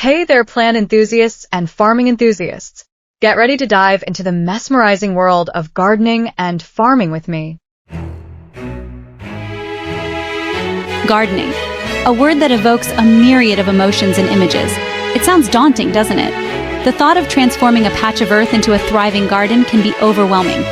Hey there, plant enthusiasts and farming enthusiasts. Get ready to dive into the mesmerizing world of gardening and farming with me. Gardening, a word that evokes a myriad of emotions and images. It sounds daunting, doesn't it? The thought of transforming a patch of earth into a thriving garden can be overwhelming.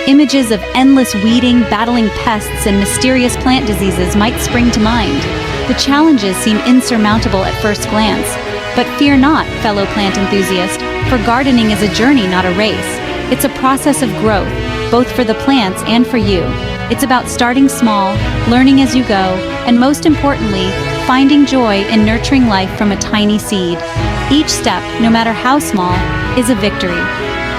Images of endless weeding, battling pests, and mysterious plant diseases might spring to mind. The challenges seem insurmountable at first glance. But fear not, fellow plant enthusiast, for gardening is a journey, not a race. It's a process of growth, both for the plants and for you. It's about starting small, learning as you go, and most importantly, finding joy in nurturing life from a tiny seed. Each step, no matter how small, is a victory.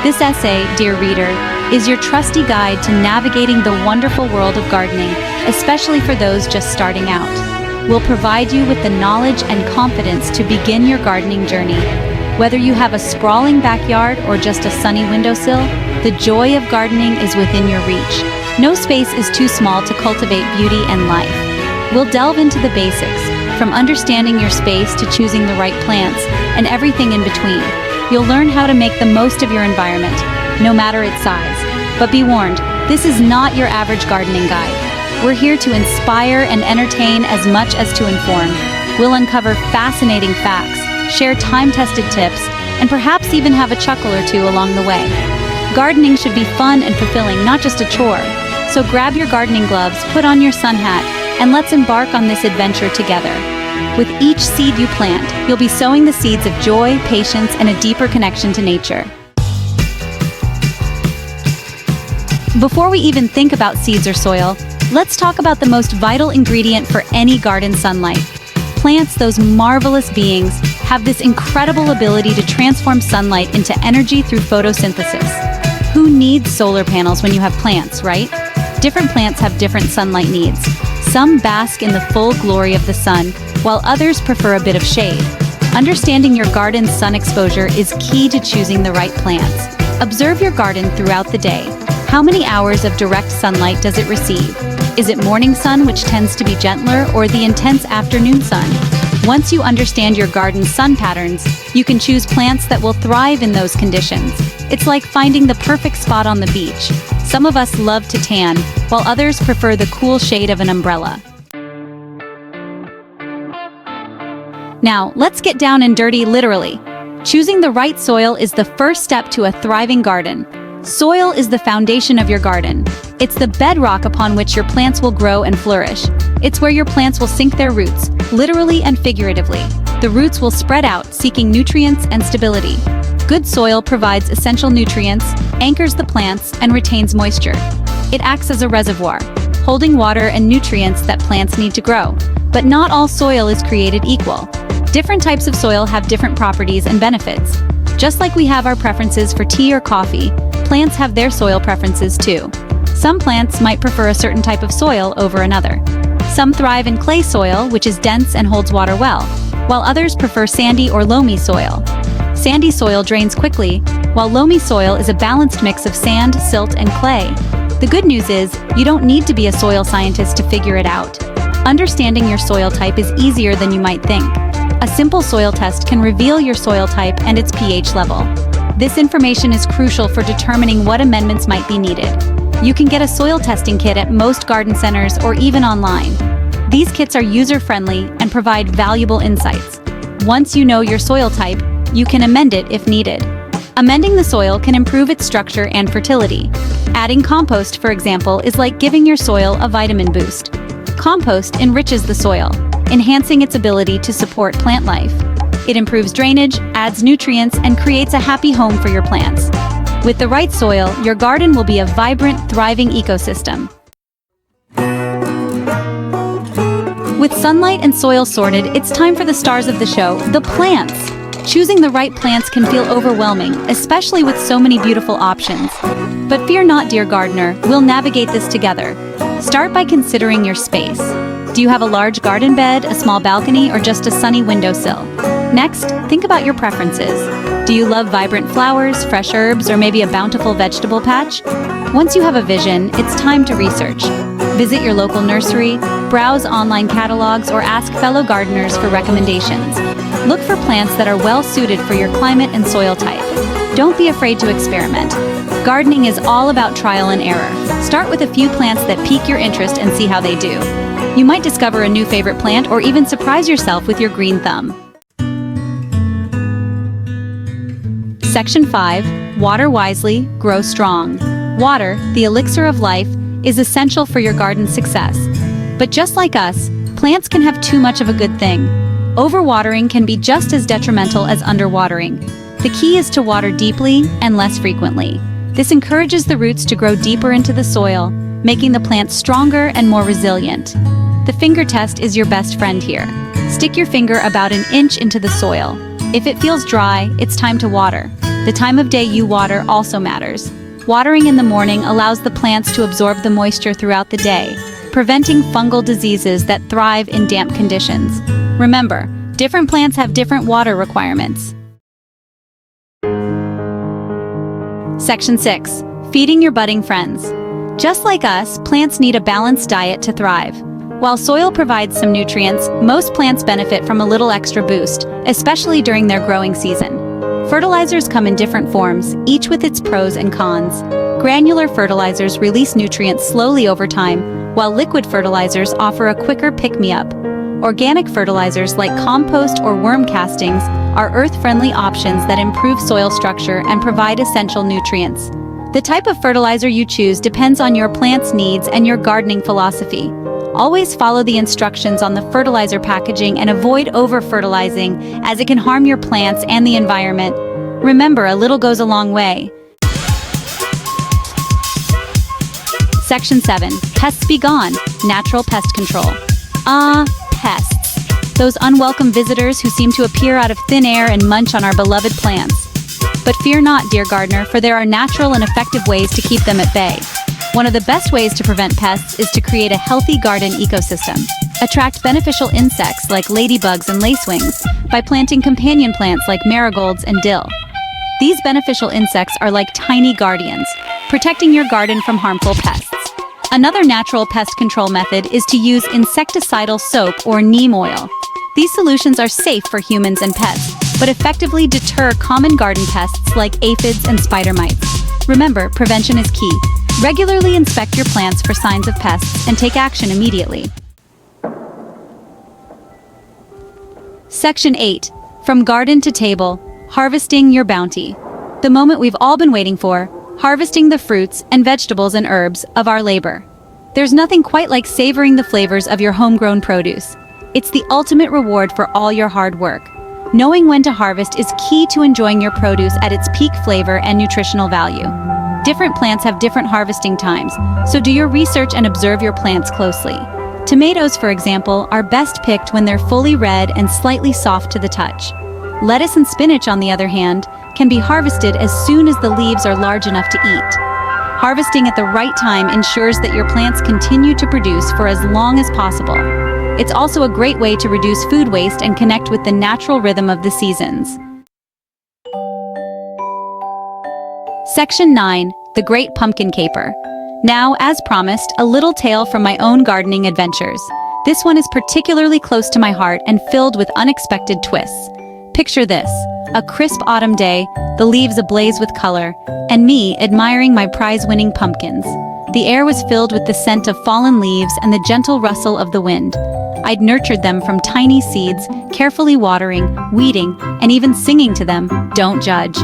This essay, dear reader, is your trusty guide to navigating the wonderful world of gardening, especially for those just starting out. We'll provide you with the knowledge and confidence to begin your gardening journey. Whether you have a sprawling backyard or just a sunny windowsill, the joy of gardening is within your reach. No space is too small to cultivate beauty and life. We'll delve into the basics, from understanding your space to choosing the right plants, and everything in between. You'll learn how to make the most of your environment, no matter its size. But be warned, this is not your average gardening guide. We're here to inspire and entertain as much as to inform. We'll uncover fascinating facts, share time-tested tips, and perhaps even have a chuckle or two along the way. Gardening should be fun and fulfilling, not just a chore. So grab your gardening gloves, put on your sun hat, and let's embark on this adventure together. With each seed you plant, you'll be sowing the seeds of joy, patience, and a deeper connection to nature. Before we even think about seeds or soil, let's talk about the most vital ingredient for any garden: sunlight. Plants, those marvelous beings, have this incredible ability to transform sunlight into energy through photosynthesis. Who needs solar panels when you have plants, right? Different plants have different sunlight needs. Some bask in the full glory of the sun, while others prefer a bit of shade. Understanding your garden's sun exposure is key to choosing the right plants. Observe your garden throughout the day. How many hours of direct sunlight does it receive? Is it morning sun, which tends to be gentler, or the intense afternoon sun? Once you understand your garden's sun patterns, you can choose plants that will thrive in those conditions. It's like finding the perfect spot on the beach. Some of us love to tan, while others prefer the cool shade of an umbrella. Now, let's get down and dirty, literally. Choosing the right soil is the first step to a thriving garden. Soil is the foundation of your garden. It's the bedrock upon which your plants will grow and flourish. It's where your plants will sink their roots, literally and figuratively. The roots will spread out, seeking nutrients and stability. Good soil provides essential nutrients, anchors the plants, and retains moisture. It acts as a reservoir, holding water and nutrients that plants need to grow. But not all soil is created equal. Different types of soil have different properties and benefits. Just like we have our preferences for tea or coffee, plants have their soil preferences too. Some plants might prefer a certain type of soil over another. Some thrive in clay soil, which is dense and holds water well, while others prefer sandy or loamy soil. Sandy soil drains quickly, while loamy soil is a balanced mix of sand, silt, and clay. The good news is, you don't need to be a soil scientist to figure it out. Understanding your soil type is easier than you might think. A simple soil test can reveal your soil type and its pH level. This information is crucial for determining what amendments might be needed. You can get a soil testing kit at most garden centers or even online. These kits are user-friendly and provide valuable insights. Once you know your soil type, you can amend it if needed. Amending the soil can improve its structure and fertility. Adding compost, for example, is like giving your soil a vitamin boost. Compost enriches the soil, enhancing its ability to support plant life. It improves drainage, adds nutrients, and creates a happy home for your plants. With the right soil, your garden will be a vibrant, thriving ecosystem. With sunlight and soil sorted, it's time for the stars of the show, the plants. Choosing the right plants can feel overwhelming, especially with so many beautiful options. But fear not, dear gardener, we'll navigate this together. Start by considering your space. Do you have a large garden bed, a small balcony, or just a sunny windowsill? Next, think about your preferences. Do you love vibrant flowers, fresh herbs, or maybe a bountiful vegetable patch? Once you have a vision, it's time to research. Visit your local nursery, browse online catalogs, or ask fellow gardeners for recommendations. Look for plants that are well suited for your climate and soil type. Don't be afraid to experiment. Gardening is all about trial and error. Start with a few plants that pique your interest and see how they do. You might discover a new favorite plant or even surprise yourself with your green thumb. Section 5. Water wisely, grow strong. Water, the elixir of life, is essential for your garden's success. But just like us, plants can have too much of a good thing. Overwatering can be just as detrimental as underwatering. The key is to water deeply and less frequently. This encourages the roots to grow deeper into the soil, making the plants stronger and more resilient. The finger test is your best friend here. Stick your finger about an inch into the soil. If it feels dry, it's time to water. The time of day you water also matters. Watering in the morning allows the plants to absorb the moisture throughout the day, preventing fungal diseases that thrive in damp conditions. Remember, different plants have different water requirements. Section 6. Feeding your budding friends. Just like us, plants need a balanced diet to thrive. While soil provides some nutrients, most plants benefit from a little extra boost, especially during their growing season. Fertilizers come in different forms, each with its pros and cons. Granular fertilizers release nutrients slowly over time, while liquid fertilizers offer a quicker pick-me-up. Organic fertilizers like compost or worm castings are earth-friendly options that improve soil structure and provide essential nutrients. The type of fertilizer you choose depends on your plant's needs and your gardening philosophy. Always follow the instructions on the fertilizer packaging and avoid over-fertilizing, as it can harm your plants and the environment. Remember, a little goes a long way. Section 7. Pests Be Gone. Natural pest control. Pests. Those unwelcome visitors who seem to appear out of thin air and munch on our beloved plants. But fear not, dear gardener, for there are natural and effective ways to keep them at bay. One of the best ways to prevent pests is to create a healthy garden ecosystem. Attract beneficial insects like ladybugs and lacewings by planting companion plants like marigolds and dill. These beneficial insects are like tiny guardians, protecting your garden from harmful pests. Another natural pest control method is to use insecticidal soap or neem oil. These solutions are safe for humans and pets, but effectively deter common garden pests like aphids and spider mites. Remember, prevention is key. Regularly inspect your plants for signs of pests and take action immediately. Section 8. From garden to table, harvesting your bounty. The moment we've all been waiting for, harvesting the fruits and vegetables and herbs of our labor. There's nothing quite like savoring the flavors of your homegrown produce. It's the ultimate reward for all your hard work. Knowing when to harvest is key to enjoying your produce at its peak flavor and nutritional value. Different plants have different harvesting times, so do your research and observe your plants closely. Tomatoes, for example, are best picked when they're fully red and slightly soft to the touch. Lettuce and spinach, on the other hand, can be harvested as soon as the leaves are large enough to eat. Harvesting at the right time ensures that your plants continue to produce for as long as possible. It's also a great way to reduce food waste and connect with the natural rhythm of the seasons. Section 9. The Great Pumpkin Caper. Now, as promised, a little tale from my own gardening adventures. This one is particularly close to my heart and filled with unexpected twists. Picture this: a crisp autumn day, the leaves ablaze with color, and me admiring my prize-winning pumpkins. The air was filled with the scent of fallen leaves and the gentle rustle of the wind. I'd nurtured them from tiny seeds, carefully watering, weeding, and even singing to them, "Don't judge."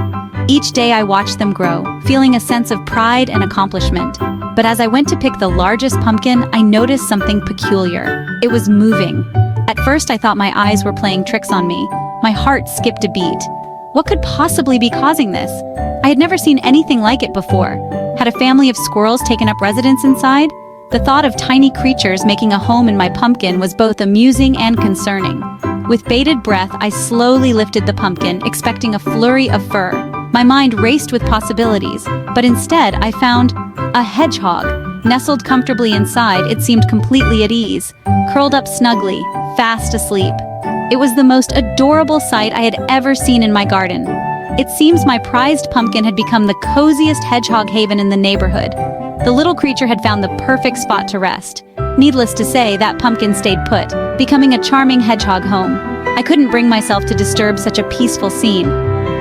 Each day I watched them grow, feeling a sense of pride and accomplishment. But as I went to pick the largest pumpkin, I noticed something peculiar. It was moving. At first I thought my eyes were playing tricks on me. My heart skipped a beat. What could possibly be causing this? I had never seen anything like it before. Had a family of squirrels taken up residence inside? The thought of tiny creatures making a home in my pumpkin was both amusing and concerning. With bated breath, I slowly lifted the pumpkin, expecting a flurry of fur. My mind raced with possibilities, but instead I found a hedgehog. Nestled comfortably inside, it seemed completely at ease, curled up snugly, fast asleep. It was the most adorable sight I had ever seen in my garden. It seems my prized pumpkin had become the coziest hedgehog haven in the neighborhood. The little creature had found the perfect spot to rest. Needless to say, that pumpkin stayed put, becoming a charming hedgehog home. I couldn't bring myself to disturb such a peaceful scene.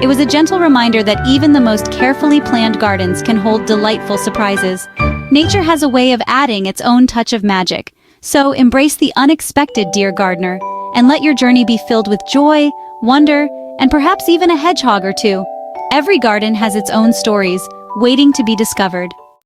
It was a gentle reminder that even the most carefully planned gardens can hold delightful surprises. Nature has a way of adding its own touch of magic, so embrace the unexpected, dear gardener, and let your journey be filled with joy, wonder, and perhaps even a hedgehog or two. Every garden has its own stories, waiting to be discovered.